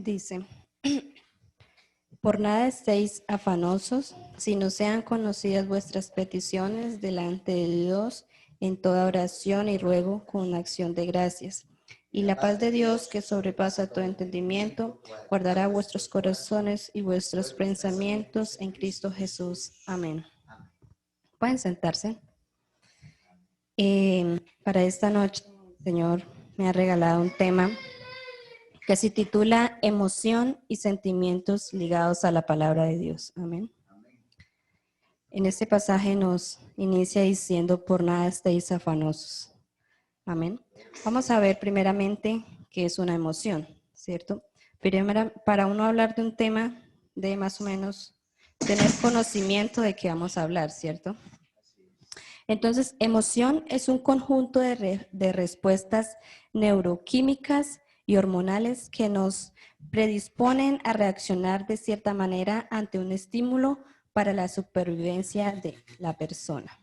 Dice, por nada estéis afanosos, sino sean conocidas vuestras peticiones delante de Dios en toda oración y ruego con acción de gracias. Y la paz de Dios, que sobrepasa todo entendimiento, guardará vuestros corazones y vuestros pensamientos en Cristo Jesús. Amén. Pueden sentarse. Para esta noche, el Señor me ha regalado un tema que se titula Emoción y sentimientos ligados a la palabra de Dios. Amén. En este pasaje nos inicia diciendo, por nada estéis afanosos. Amén. Vamos a ver primeramente qué es una emoción, ¿cierto? Primero, para uno hablar de un tema, de más o menos tener conocimiento de qué vamos a hablar, ¿cierto? Entonces, emoción es un conjunto de respuestas neuroquímicas y hormonales que nos predisponen a reaccionar de cierta manera ante un estímulo para la supervivencia de la persona.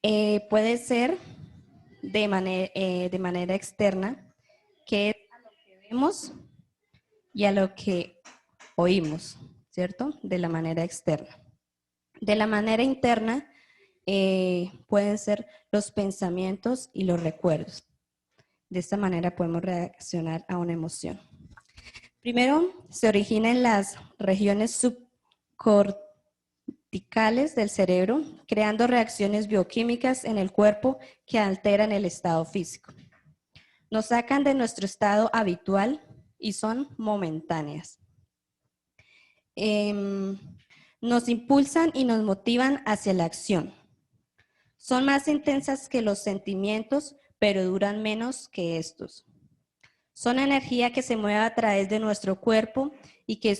Puede ser de manera externa, que es a lo que vemos y a lo que oímos, ¿cierto? De la manera externa. De la manera interna, pueden ser los pensamientos y los recuerdos. De esta manera podemos reaccionar a una emoción. Primero, se origina en las regiones subcorticales del cerebro, creando reacciones bioquímicas en el cuerpo que alteran el estado físico. Nos sacan de nuestro estado habitual y son momentáneas. Nos impulsan y nos motivan hacia la acción. Son más intensas que los sentimientos, pero duran menos que estos. Son energía que se mueve a través de nuestro cuerpo y que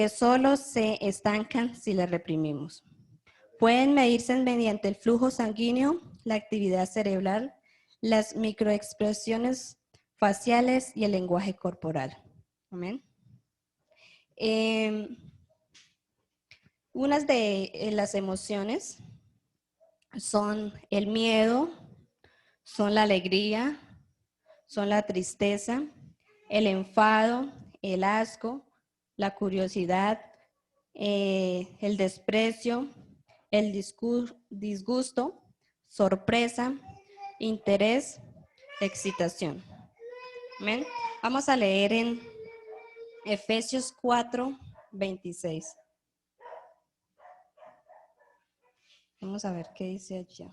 solo se estancan si la reprimimos. Pueden medirse mediante el flujo sanguíneo, la actividad cerebral, las microexpresiones faciales y el lenguaje corporal. Amén. Unas de las emociones son el miedo, son la alegría, son la tristeza, el enfado, el asco, la curiosidad, el desprecio, el disgusto, sorpresa, interés, excitación. ¿Amén? Vamos a leer en Efesios 4:26. Vamos a ver qué dice allá.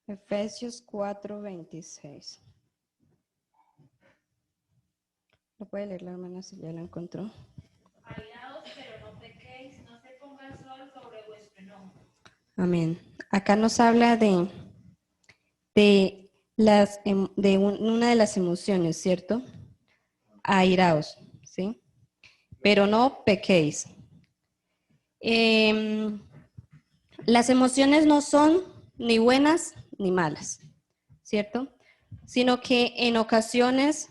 Efesios 4:26. ¿Lo puede leer la hermana si ya la encontró? Airaos, pero no pequéis, no se ponga el sol sobre vuestro enojo. Amén. Acá nos habla de una de las emociones, ¿cierto? Airaos, ¿sí? Pero no pequéis. Las emociones no son ni buenas ni malas, ¿cierto? Sino que en ocasiones,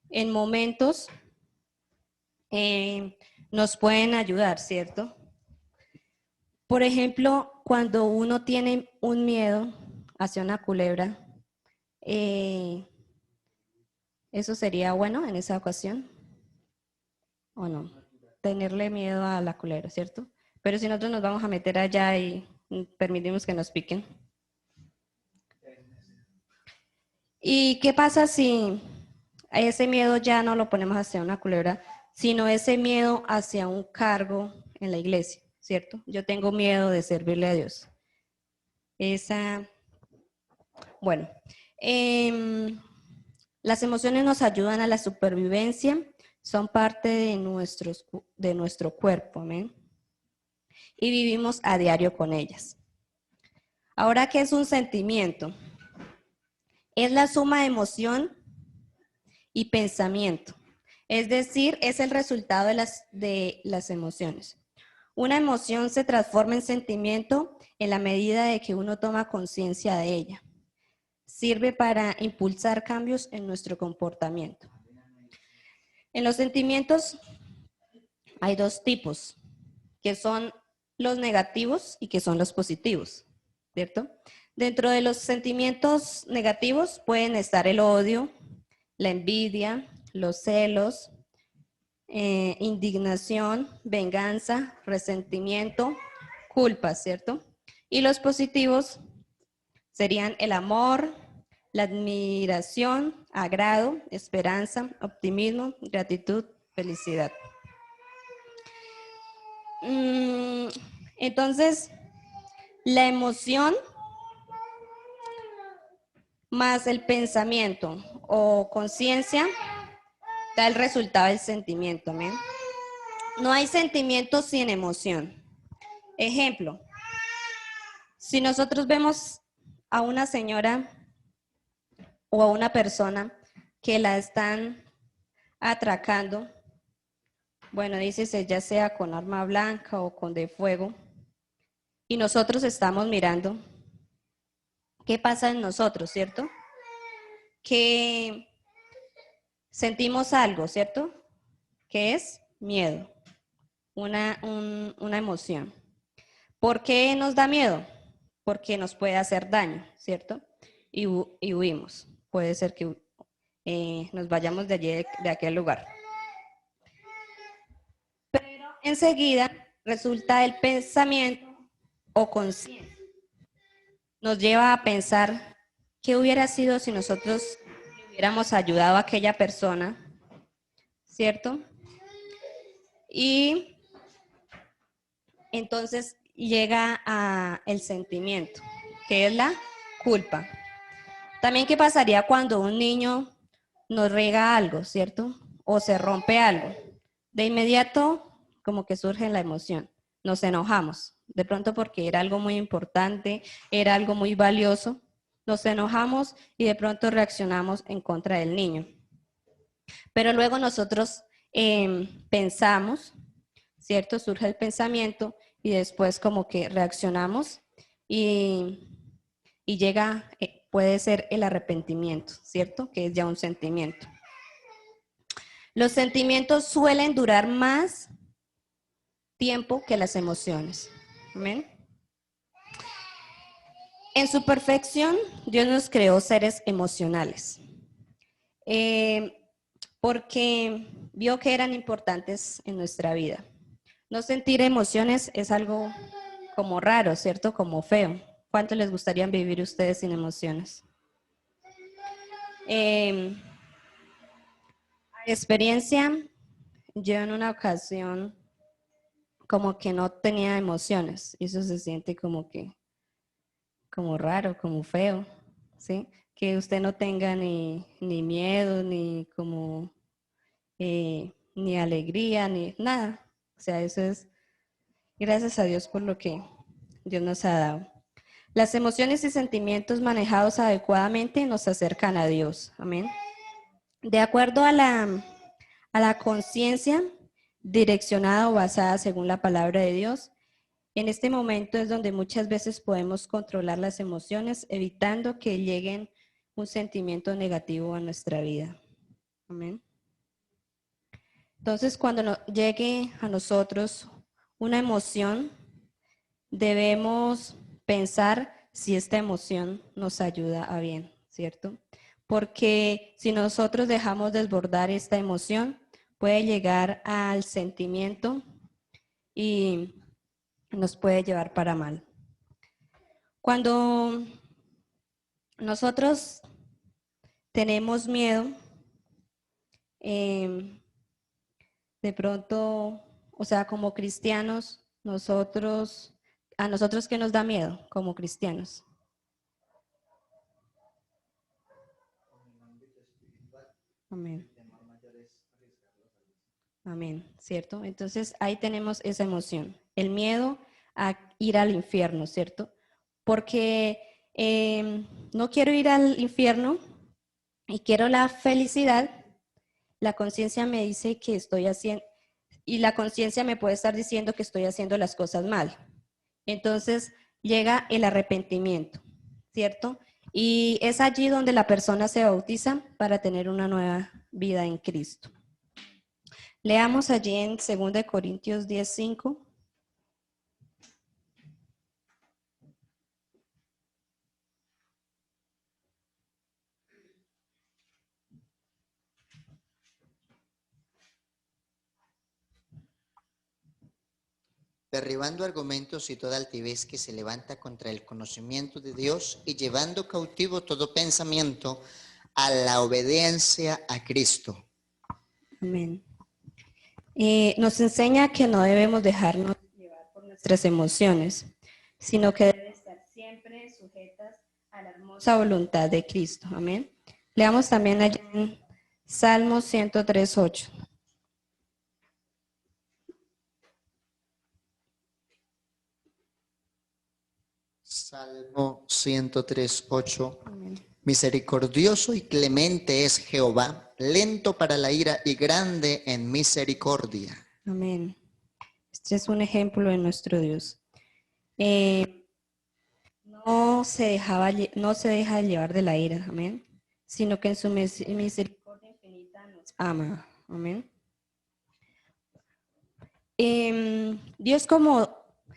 en momentos, nos pueden ayudar, ¿cierto? Por ejemplo, cuando uno tiene un miedo hacia una culebra, ¿eso sería bueno en esa ocasión? ¿O no? Tenerle miedo a la culebra, ¿cierto? Pero si nosotros nos vamos a meter allá y permitimos que nos piquen. ¿Y qué pasa si ese miedo ya no lo ponemos hacia una culebra, sino ese miedo hacia un cargo en la iglesia, ¿cierto? Yo tengo miedo de servirle a Dios. Bueno, las emociones nos ayudan a la supervivencia, son parte de nuestro cuerpo, ¿amén? Y vivimos a diario con ellas. Ahora, ¿qué es un sentimiento? Es la suma de emoción y pensamiento, es decir, es el resultado de las emociones. Una emoción se transforma en sentimiento en la medida de que uno toma conciencia de ella. Sirve para impulsar cambios en nuestro comportamiento. En los sentimientos hay dos tipos, que son los negativos y qué son los positivos, ¿cierto? Dentro de los sentimientos negativos pueden estar el odio, la envidia, los celos, indignación, venganza, resentimiento, culpa, ¿cierto? Y los positivos serían el amor, la admiración, agrado, esperanza, optimismo, gratitud, felicidad. Entonces, la emoción más el pensamiento o conciencia da el resultado del sentimiento. ¿Amén? No hay sentimiento sin emoción. Ejemplo, si nosotros vemos a una señora o a una persona que la están atracando, bueno, dícese ya sea con arma blanca o con de fuego, y nosotros estamos mirando, ¿qué pasa en nosotros, cierto? Que sentimos algo, ¿cierto? Que es miedo, una emoción. ¿Por qué nos da miedo? Porque nos puede hacer daño, ¿cierto? Y huimos. Puede ser que nos vayamos de allí, de aquel lugar. Pero enseguida resulta el pensamiento o conciencia. Nos lleva a pensar qué hubiera sido si nosotros hubiéramos ayudado a aquella persona, ¿cierto? Y entonces llega a el sentimiento, que es la culpa. También qué pasaría cuando un niño nos riega algo, ¿cierto? O se rompe algo. De inmediato como que surge la emoción, nos enojamos, de pronto porque era algo muy importante, era algo muy valioso, nos enojamos y de pronto reaccionamos en contra del niño. Pero luego nosotros pensamos, ¿cierto? Surge el pensamiento y después como que reaccionamos y llega, puede ser el arrepentimiento, ¿cierto? Que es ya un sentimiento. Los sentimientos suelen durar más tiempo que las emociones. ¿Amén? En su perfección, Dios nos creó seres emocionales, porque vio que eran importantes en nuestra vida. No sentir emociones es algo como raro, ¿cierto? Como feo. ¿Cuánto les gustaría vivir ustedes sin emociones? Experiencia, yo en una ocasión como que no tenía emociones y eso se siente como que, como raro, como feo, ¿sí? Que usted no tenga ni miedo, ni como, ni alegría, ni nada. O sea, eso es gracias a Dios por lo que Dios nos ha dado. Las emociones y sentimientos manejados adecuadamente nos acercan a Dios. Amén. De acuerdo a la conciencia direccionada o basada según la palabra de Dios, en este momento es donde muchas veces podemos controlar las emociones, evitando que lleguen un sentimiento negativo a nuestra vida. Amén. Entonces, cuando llegue a nosotros una emoción, debemos pensar si esta emoción nos ayuda a bien, ¿cierto? Porque si nosotros dejamos desbordar esta emoción, puede llegar al sentimiento y nos puede llevar para mal. Cuando nosotros tenemos miedo, de pronto, o sea, como cristianos, a nosotros ¿qué nos da miedo como cristianos? Amén. Amén, ¿cierto? Entonces ahí tenemos esa emoción, el miedo a ir al infierno, ¿cierto? Porque no quiero ir al infierno y quiero la felicidad, la conciencia me dice que estoy haciendo, y la conciencia me puede estar diciendo que estoy haciendo las cosas mal. Entonces llega el arrepentimiento, ¿cierto? Y es allí donde la persona se bautiza para tener una nueva vida en Cristo. Leamos allí en 2 Corintios 10:5. derribando argumentos y toda altivez que se levanta contra el conocimiento de Dios y llevando cautivo todo pensamiento a la obediencia a Cristo. Amén. Nos enseña que no debemos dejarnos llevar por nuestras emociones, sino que deben estar siempre sujetas a la hermosa voluntad de Cristo. Amén. Leamos también allá en Salmos 103:8. Salmo 103:8. Amén. Misericordioso y clemente es Jehová, lento para la ira y grande en misericordia. Amén. Este es un ejemplo de nuestro Dios. No se deja llevar de la ira, amén, sino que en su misericordia infinita nos ama, amén. Dios como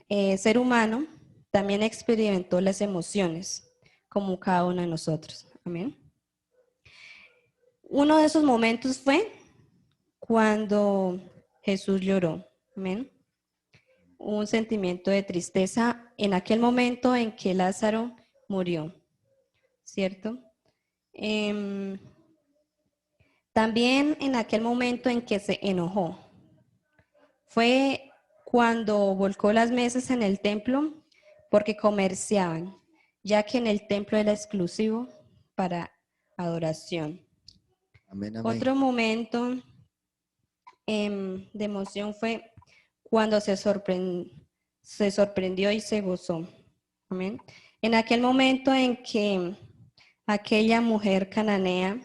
ser humano también experimentó las emociones como cada uno de nosotros, amén. Uno de esos momentos fue cuando Jesús lloró, amén. Un sentimiento de tristeza en aquel momento en que Lázaro murió, ¿cierto? También en aquel momento en que se enojó. Fue cuando volcó las mesas en el templo porque comerciaban, ya que en el templo era exclusivo para adoración. Amén, amén. Otro momento de emoción fue cuando se sorprendió y se gozó. Amén. En aquel momento en que aquella mujer cananea,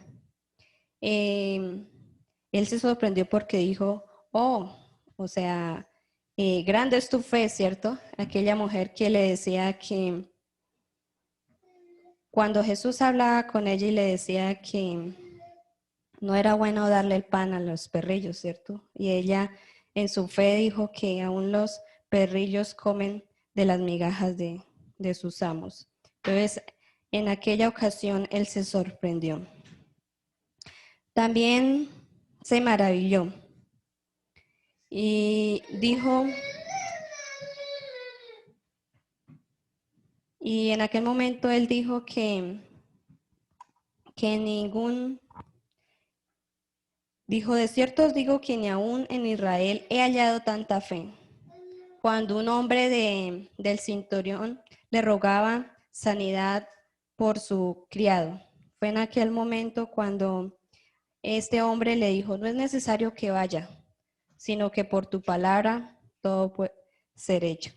él se sorprendió porque dijo, oh, o sea, grande es tu fe, ¿cierto? Aquella mujer que le decía que cuando Jesús hablaba con ella y le decía que no era bueno darle el pan a los perrillos, ¿cierto? Y ella en su fe dijo que aún los perrillos comen de las migajas de sus amos. Entonces, en aquella ocasión él se sorprendió. También se maravilló y dijo, y en aquel momento él dijo que dijo, de cierto os digo que ni aún en Israel he hallado tanta fe. Cuando un hombre del centurión le rogaba sanidad por su criado. Fue en aquel momento cuando este hombre le dijo, no es necesario que vaya, sino que por tu palabra todo puede ser hecho.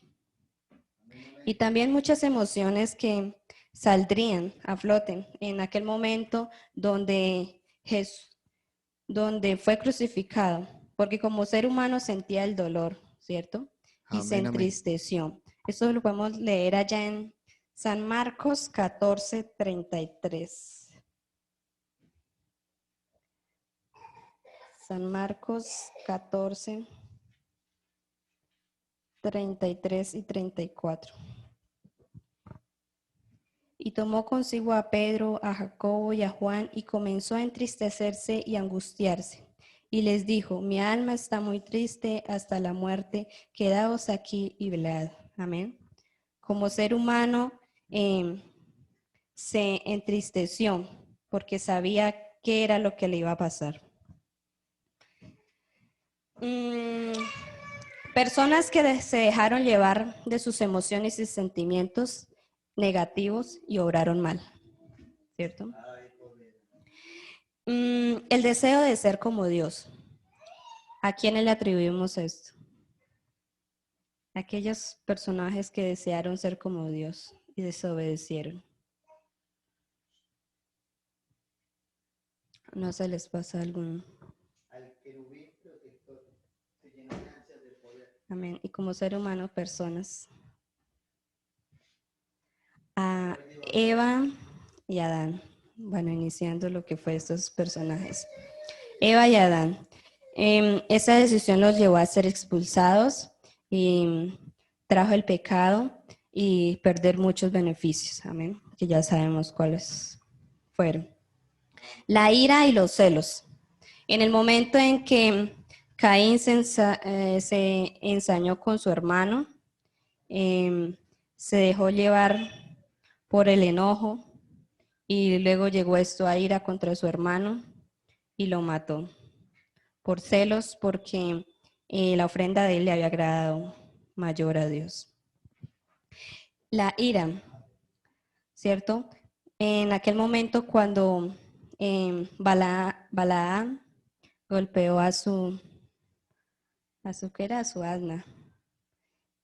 Y también muchas emociones que saldrían a flote en aquel momento donde fue crucificado, porque como ser humano sentía el dolor, ¿cierto? Y se Amén, amén. entristeció. Eso lo podemos leer allá en San Marcos 14:33. San Marcos 14:33 y 34. Y tomó consigo a Pedro, a Jacobo y a Juan, y comenzó a entristecerse y angustiarse. Y les dijo, mi alma está muy triste hasta la muerte, quedaos aquí y velad. Amén. Como ser humano se entristeció porque sabía qué era lo que le iba a pasar. Personas que se dejaron llevar de sus emociones y sentimientos negativos y obraron mal, ¿cierto? El deseo de ser como Dios. ¿A quiénes le atribuimos esto? Aquellos personajes que desearon ser como Dios y desobedecieron. ¿No se les pasa alguno? Amén. Y como ser humano, personas. A Eva y Adán. Bueno, iniciando lo que fue estos personajes. Eva y Adán. Esa decisión los llevó a ser expulsados y trajo el pecado y perder muchos beneficios. Amén. Que ya sabemos cuáles fueron. La ira y los celos. En el momento en que Caín se ensañó con su hermano, se dejó llevar por el enojo y luego llegó esto a ira contra su hermano y lo mató por celos porque la ofrenda de él le había agradado mayor a Dios. La ira, ¿cierto? En aquel momento cuando Balaam golpeó a su ¿qué era? A su asna.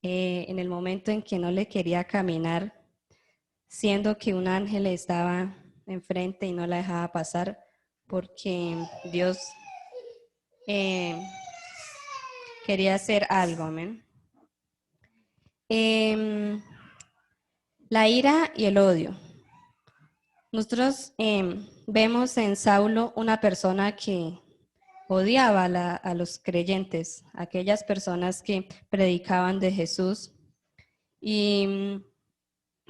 En el momento en que no le quería caminar, siendo que un ángel estaba enfrente y no la dejaba pasar, porque Dios quería hacer algo, amén. La ira y el odio. Nosotros vemos en Saulo una persona que odiaba a los creyentes, aquellas personas que predicaban de Jesús. ¿Y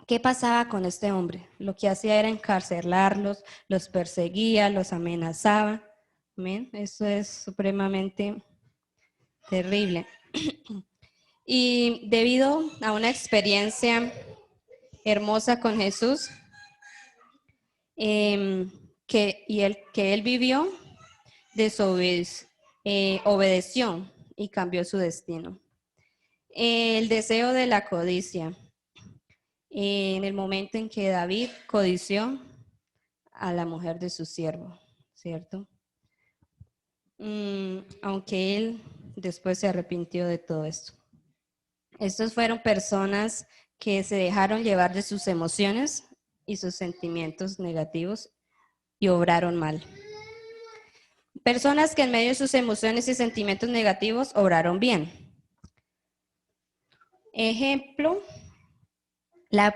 qué pasaba con este hombre? Lo que hacía era encarcelarlos, los perseguía, los amenazaba. ¿Amén? Eso es supremamente terrible. Y debido a una experiencia hermosa con Jesús, que él vivió, obedeció y cambió su destino. El deseo de la codicia. En el momento en que David codició a la mujer de su siervo, ¿cierto? Aunque él después se arrepintió de todo esto. Estos fueron personas que se dejaron llevar de sus emociones y sus sentimientos negativos y obraron mal. Personas que en medio de sus emociones y sentimientos negativos obraron bien. Ejemplo, la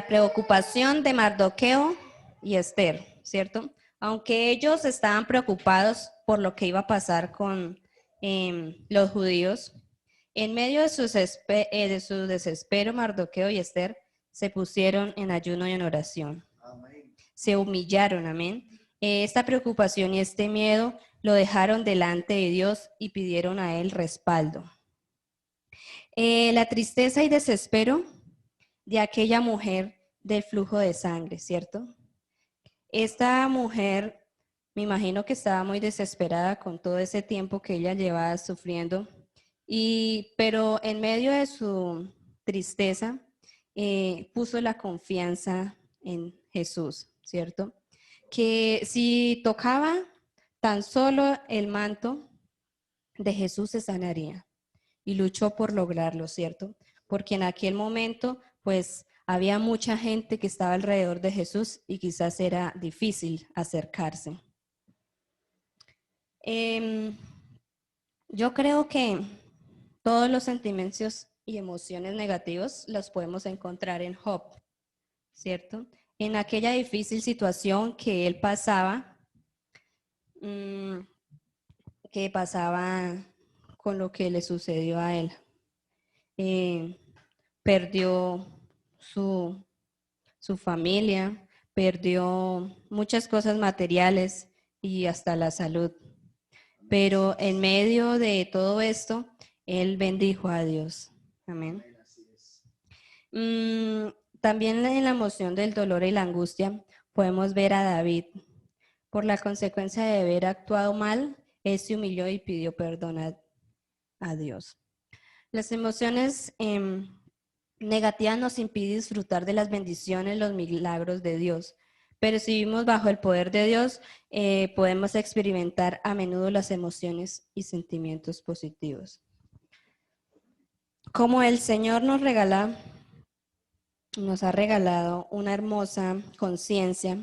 preocupación de Mardoqueo y Esther, ¿cierto? Aunque ellos estaban preocupados por lo que iba a pasar con los judíos, en medio de su desespero, Mardoqueo y Esther se pusieron en ayuno y en oración. Amén. Se humillaron, amén. Esta preocupación y este miedo lo dejaron delante de Dios y pidieron a Él respaldo. La tristeza y desespero de aquella mujer del flujo de sangre, ¿cierto? Esta mujer, me imagino que estaba muy desesperada con todo ese tiempo que ella llevaba sufriendo, pero en medio de su tristeza puso la confianza en Jesús, ¿cierto? Que si tocaba tan solo el manto de Jesús se sanaría y luchó por lograrlo, ¿cierto? Porque en aquel momento, pues, había mucha gente que estaba alrededor de Jesús y quizás era difícil acercarse. Yo creo que todos los sentimientos y emociones negativos los podemos encontrar en Job, ¿cierto? En aquella difícil situación que él pasaba, con lo que le sucedió a él. Perdió su familia, perdió muchas cosas materiales y hasta la salud. Pero en medio de todo esto, él bendijo a Dios. Amén. También en la emoción del dolor y la angustia podemos ver a David. Por la consecuencia de haber actuado mal, él se humilló y pidió perdón a Dios. Las emociones negativas nos impiden disfrutar de las bendiciones, los milagros de Dios. Pero si vivimos bajo el poder de Dios, podemos experimentar a menudo las emociones y sentimientos positivos. Como el Señor nos ha regalado una hermosa conciencia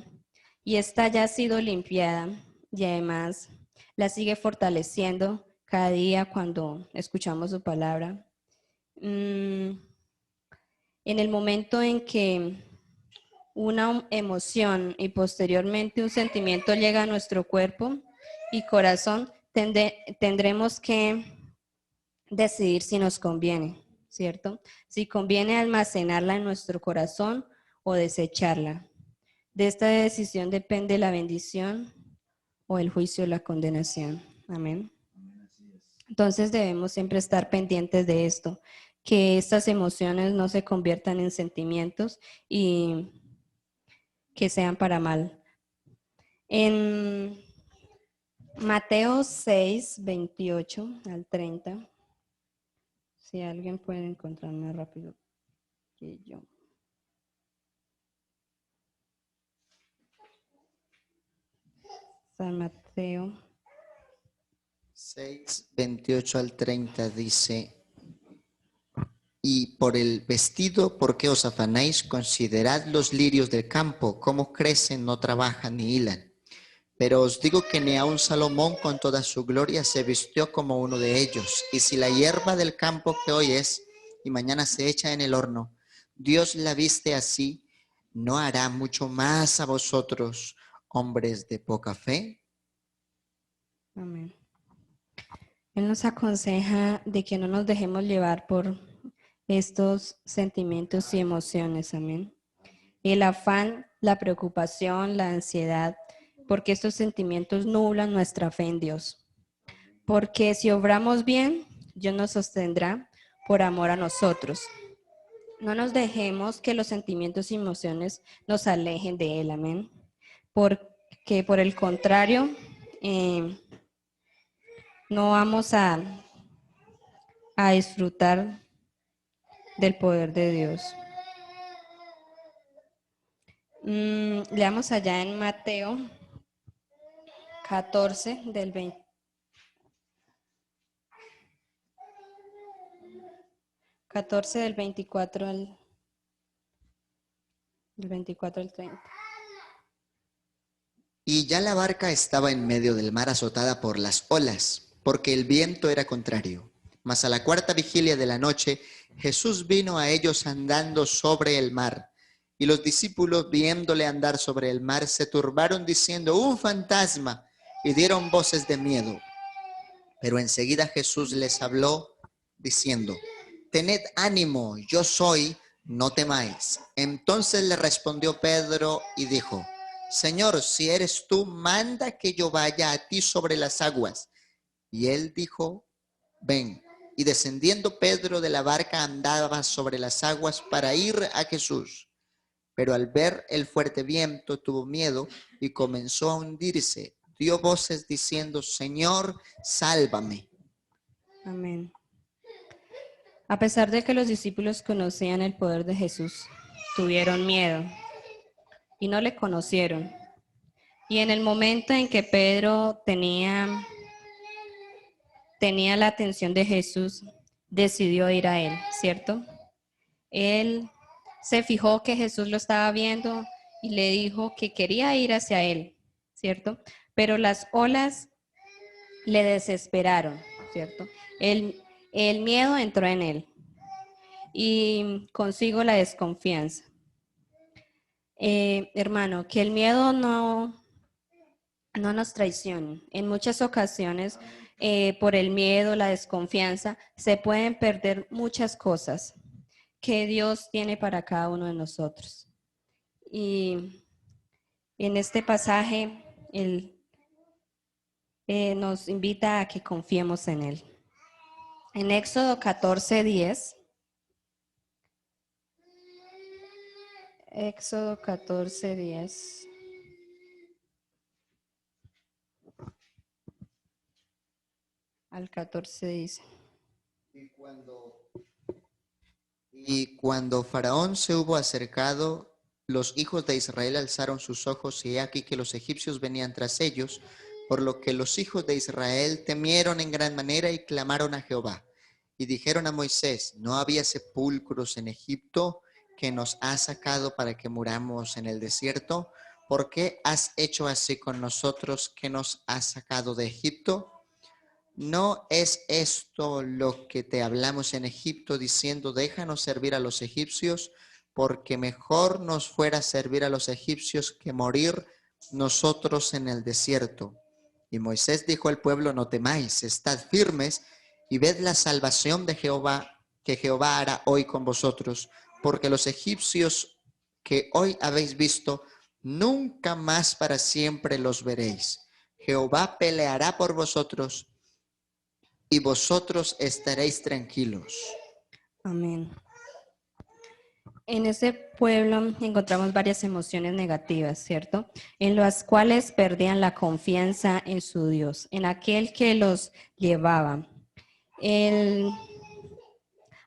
y esta ya ha sido limpiada y además la sigue fortaleciendo cada día cuando escuchamos su palabra. En el momento en que una emoción y posteriormente un sentimiento llega a nuestro cuerpo y corazón, tendremos que decidir si nos conviene, ¿cierto? Si conviene almacenarla en nuestro corazón o desecharla. De esta decisión depende la bendición o el juicio o la condenación. Amén. Entonces debemos siempre estar pendientes de esto, que estas emociones no se conviertan en sentimientos y que sean para mal. En Mateo 6, 28 al 30, si alguien puede encontrar más rápido que yo. San Mateo 6, 28 al 30 dice, y por el vestido, ¿por qué os afanáis? Considerad los lirios del campo, cómo crecen, no trabajan ni hilan. Pero os digo que ni aun Salomón con toda su gloria se vistió como uno de ellos. Y si la hierba del campo que hoy es y mañana se echa en el horno, Dios la viste así, ¿no hará mucho más a vosotros, hombres de poca fe? Amén. Él nos aconseja de que no nos dejemos llevar por estos sentimientos y emociones. Amén. El afán, la preocupación, la ansiedad, porque estos sentimientos nublan nuestra fe en Dios. Porque si obramos bien, Dios nos sostendrá por amor a nosotros. No nos dejemos que los sentimientos y emociones nos alejen de Él. Amén. Porque por el contrario, no vamos a disfrutar del poder de Dios. Leamos allá en Mateo 14 del 20. 14 del 24 al 30. Y ya la barca estaba en medio del mar azotada por las olas, porque el viento era contrario. Mas a la cuarta vigilia de la noche, Jesús vino a ellos andando sobre el mar. Y los discípulos, viéndole andar sobre el mar, se turbaron diciendo, ¡un fantasma! Y dieron voces de miedo. Pero enseguida Jesús les habló diciendo, tened ánimo, yo soy, no temáis. Entonces le respondió Pedro y dijo, Señor, si eres tú, manda que yo vaya a ti sobre las aguas. Y él dijo, ven. Y descendiendo Pedro de la barca andaba sobre las aguas para ir a Jesús. Pero al ver el fuerte viento tuvo miedo y comenzó a hundirse. Dio voces diciendo, Señor, sálvame. Amén. A pesar de que los discípulos conocían el poder de Jesús, tuvieron miedo y no le conocieron. Y en el momento en que Pedro tenía la atención de Jesús, decidió ir a él, ¿cierto? Él se fijó que Jesús lo estaba viendo y le dijo que quería ir hacia él, ¿cierto? Pero las olas le desesperaron, ¿cierto? El miedo entró en él y consigo la desconfianza. Hermano, que el miedo no nos traicione. En muchas ocasiones, por el miedo, la desconfianza, se pueden perder muchas cosas que Dios tiene para cada uno de nosotros. Y en este pasaje, Él nos invita a que confiemos en Él. En Éxodo 14:10. Éxodo 14:10. Al 14 dice. Y cuando Faraón se hubo acercado, los hijos de Israel alzaron sus ojos y he aquí que los egipcios venían tras ellos, por lo que los hijos de Israel temieron en gran manera y clamaron a Jehová. Y dijeron a Moisés, ¿no había sepulcros en Egipto que nos has sacado para que muramos en el desierto? ¿Por qué has hecho así con nosotros que nos has sacado de Egipto? ¿No es esto lo que te hablamos en Egipto diciendo, déjanos servir a los egipcios, porque mejor nos fuera servir a los egipcios que morir nosotros en el desierto? Y Moisés dijo al pueblo, no temáis, estad firmes y ved la salvación de Jehová, que Jehová hará hoy con vosotros, porque los egipcios que hoy habéis visto, nunca más para siempre los veréis. Jehová peleará por vosotros, y vosotros estaréis tranquilos. Amén. En ese pueblo encontramos varias emociones negativas, ¿cierto? En las cuales perdían la confianza en su Dios, en aquel que los llevaba.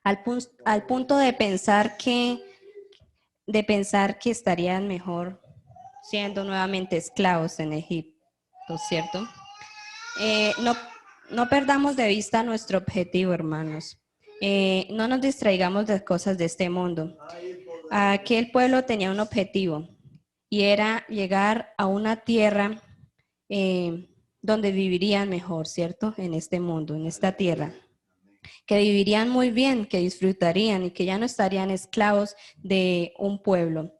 Al punto de pensar que estarían mejor siendo nuevamente esclavos en Egipto, ¿cierto? No perdamos de vista nuestro objetivo, hermanos. No nos distraigamos de cosas de este mundo. Aquel pueblo tenía un objetivo y era llegar a una tierra donde vivirían mejor, ¿cierto? En este mundo, en esta tierra. Que vivirían muy bien, que disfrutarían y que ya no estarían esclavos de un pueblo.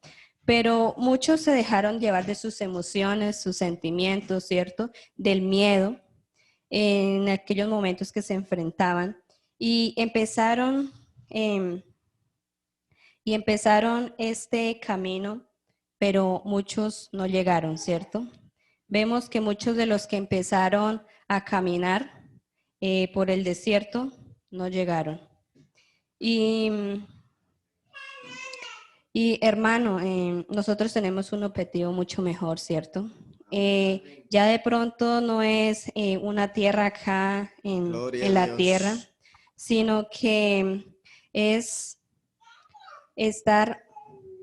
Pero muchos se dejaron llevar de sus emociones, sus sentimientos, ¿cierto? Del miedo en aquellos momentos que se enfrentaban y empezaron este camino, pero muchos no llegaron, ¿cierto? Vemos que muchos de los que empezaron a caminar por el desierto no llegaron. Y hermano, nosotros tenemos un objetivo mucho mejor, ¿cierto? Ya de pronto no es una tierra acá Gloria en a la Dios. tierra, sino que es estar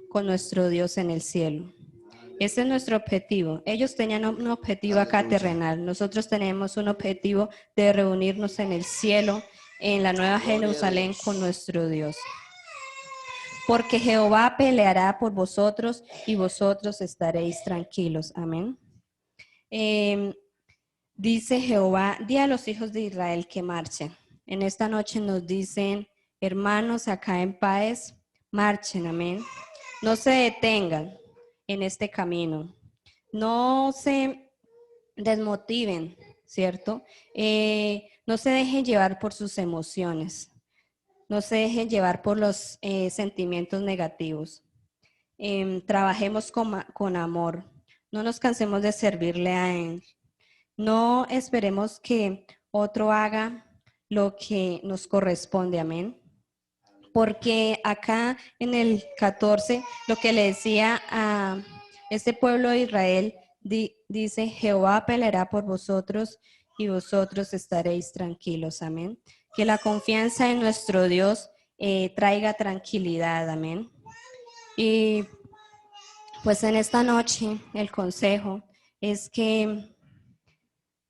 con nuestro Dios en el cielo. Ese es nuestro objetivo. Ellos tenían un objetivo acá Aleluya. terrenal. Nosotros tenemos un objetivo de reunirnos en el cielo, en la nueva Gloria a Jerusalén Dios. con nuestro Dios. Porque Jehová peleará por vosotros y vosotros estaréis tranquilos. Amén. Dice Jehová, di a los hijos de Israel que marchen. En esta noche nos dicen, hermanos acá en Páez, marchen, amén. No se detengan en este camino. No se desmotiven, ¿cierto? No se dejen llevar por sus emociones. No se dejen llevar por los sentimientos negativos. Trabajemos con amor. No nos cansemos de servirle a Él. No esperemos que otro haga lo que nos corresponde. Amén. Porque acá en el 14, lo que le decía a este pueblo de Israel, dice, Jehová peleará por vosotros y vosotros estaréis tranquilos. Amén. Que la confianza en nuestro Dios traiga tranquilidad. Amén. Y pues en esta noche el consejo es que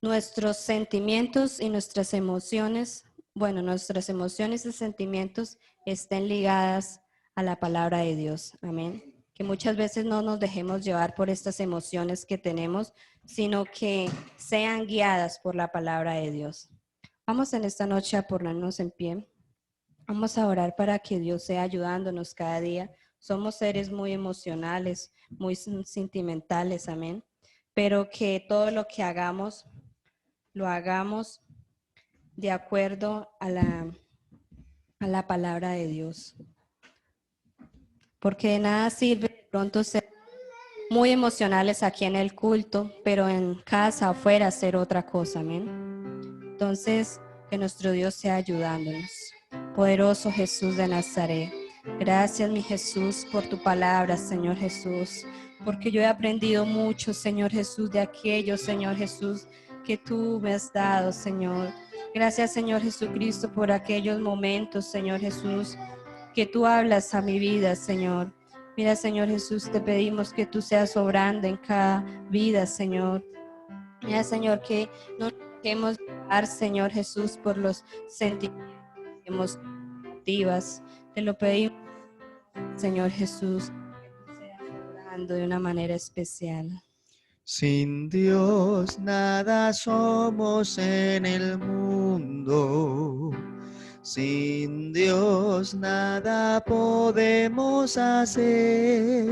nuestros sentimientos y nuestras emociones, nuestras emociones y sentimientos estén ligadas a la palabra de Dios. Amén. Que muchas veces no nos dejemos llevar por estas emociones que tenemos, sino que sean guiadas por la palabra de Dios. Vamos en esta noche a ponernos en pie. Vamos a orar para que Dios sea ayudándonos cada día. Somos seres muy emocionales, muy sentimentales, amén. Pero que todo lo que hagamos, lo hagamos de acuerdo a la palabra de Dios. Porque de nada sirve de pronto ser muy emocionales aquí en el culto, pero en casa, afuera, hacer otra cosa, amén. Entonces, que nuestro Dios sea ayudándonos. Poderoso Jesús de Nazaret. Gracias, mi Jesús, por tu palabra, Señor Jesús. Porque yo he aprendido mucho, Señor Jesús, de aquello, Señor Jesús, que tú me has dado, Señor. Gracias, Señor Jesucristo, por aquellos momentos, Señor Jesús, que tú hablas a mi vida, Señor. Mira, Señor Jesús, te pedimos que tú seas obrando en cada vida, Señor. Mira, Señor, que no nos dejemos llevar, Señor Jesús, por los sentimientos, emotivas. Te lo pedimos, Señor Jesús, que tú seas obrando de una manera especial. Sin Dios nada somos en el mundo. Sin Dios nada podemos hacer.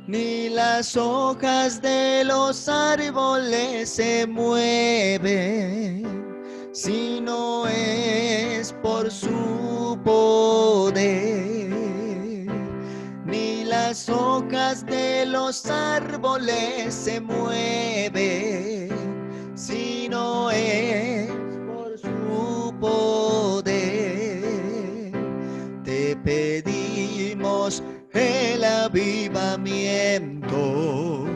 Ni las hojas de los árboles se mueven, si no es por su poder. Ni las hojas de los árboles se mueven, si no es por poder. Te pedimos el avivamiento.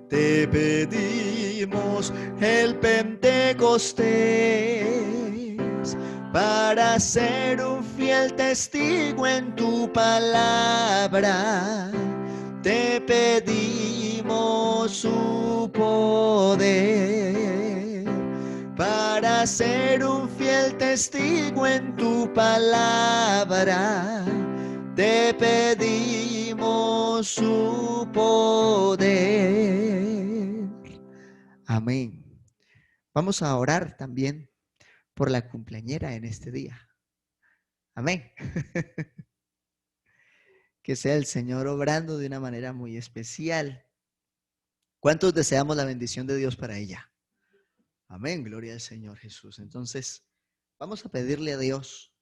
Te pedimos el Pentecostés para ser un fiel testigo en tu palabra. Te pedimos su poder para ser un fiel testigo en tu palabra. Te pedimos su poder. Amén. Vamos a orar también por la cumpleañera en este día. Amén. Que sea el Señor obrando de una manera muy especial. ¿Cuántos deseamos la bendición de Dios para ella? Amén, gloria al Señor Jesús. Entonces, vamos a pedirle a Dios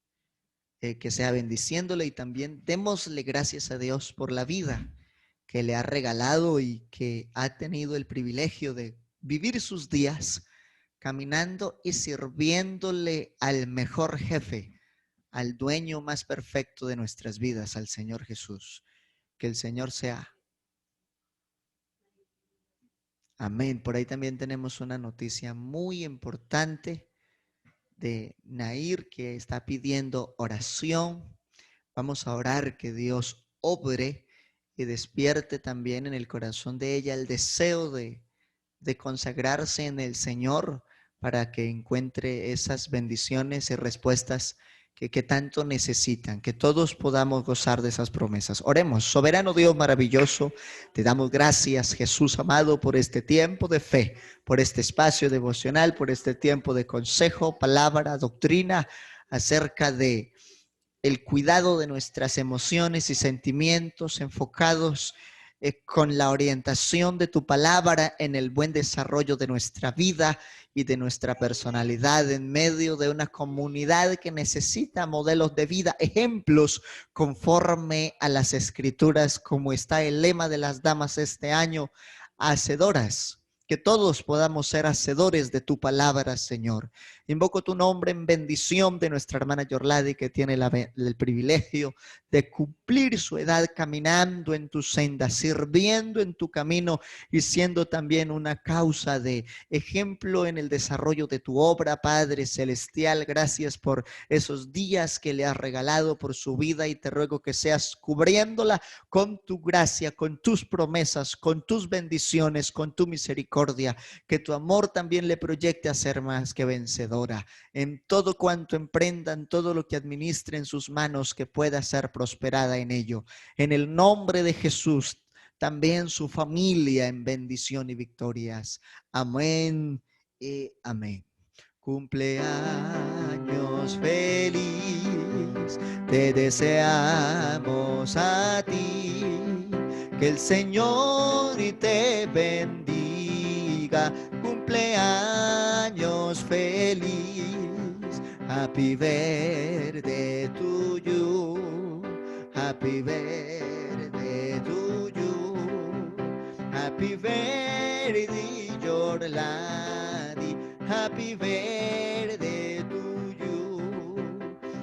que sea bendiciéndole y también démosle gracias a Dios por la vida que le ha regalado y que ha tenido el privilegio de vivir sus días caminando y sirviéndole al mejor jefe, al dueño más perfecto de nuestras vidas, al Señor Jesús. Que el Señor sea. Amén. Por ahí también tenemos una noticia muy importante de Nair que está pidiendo oración. Vamos a orar que Dios obre y despierte también en el corazón de ella el deseo de consagrarse en el Señor para que encuentre esas bendiciones y respuestas que tanto necesitan, que todos podamos gozar de esas promesas. Oremos. Soberano Dios maravilloso, te damos gracias, Jesús amado, por este tiempo de fe, por este espacio devocional, por este tiempo de consejo, palabra, doctrina acerca de el cuidado de nuestras emociones y sentimientos enfocados con la orientación de tu palabra en el buen desarrollo de nuestra vida y de nuestra personalidad en medio de una comunidad que necesita modelos de vida, ejemplos conforme a las escrituras, como está el lema de las damas este año, hacedoras. Que todos podamos ser hacedores de tu palabra, Señor. Invoco tu nombre en bendición de nuestra hermana Yorladi, que tiene el privilegio de cumplir su edad caminando en tu senda, sirviendo en tu camino y siendo también una causa de ejemplo en el desarrollo de tu obra, Padre Celestial. Gracias por esos días que le has regalado, por su vida, y te ruego que seas cubriéndola con tu gracia, con tus promesas, con tus bendiciones, con tu misericordia. Que tu amor también le proyecte a ser más que vencedora en todo cuanto emprenda, en todo lo que administre en sus manos, que pueda ser prosperada en ello. En el nombre de Jesús, también su familia en bendición y victorias. Amén y amén. Cumpleaños feliz, te deseamos a ti, que el Señor te bendiga. Cumpleaños feliz, happy birthday to you, happy birthday to you, happy birthday Yorladi, happy birthday to you,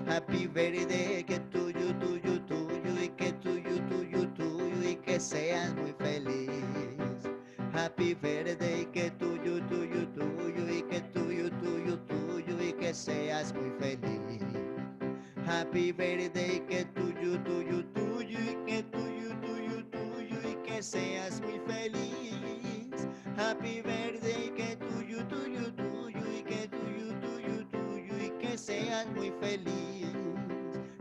happy birthday, que tuyo, tuyo, tuyo, y que tuyo, tuyo, tuyo, y que seas muy feliz. Happy birthday, que tuyo, tuyo, tuyo, y que tuyo, tuyo, tuyo, y que seas muy feliz. Happy birthday, que tuyo, tuyo, tuyo, y que tuyo, tuyo, tuyo, y que seas muy feliz. Happy birthday, que tuyo, tuyo, tuyo, y que tuyo, tuyo, tuyo, y que seas muy feliz.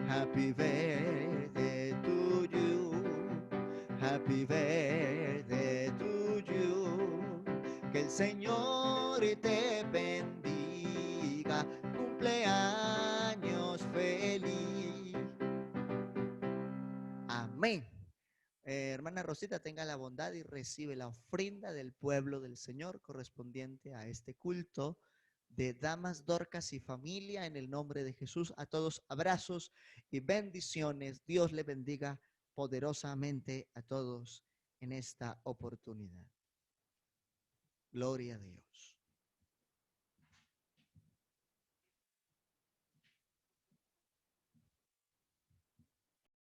Happy birthday to you, happy birthday to you, que el Señor te bendiga, cumpleaños feliz. Amén. Hermana Rosita, tenga la bondad y recibe la ofrenda del pueblo del Señor correspondiente a este culto de Damas, Dorcas y Familia, en el nombre de Jesús. A todos abrazos y bendiciones. Dios le bendiga poderosamente a todos en esta oportunidad. Gloria a Dios.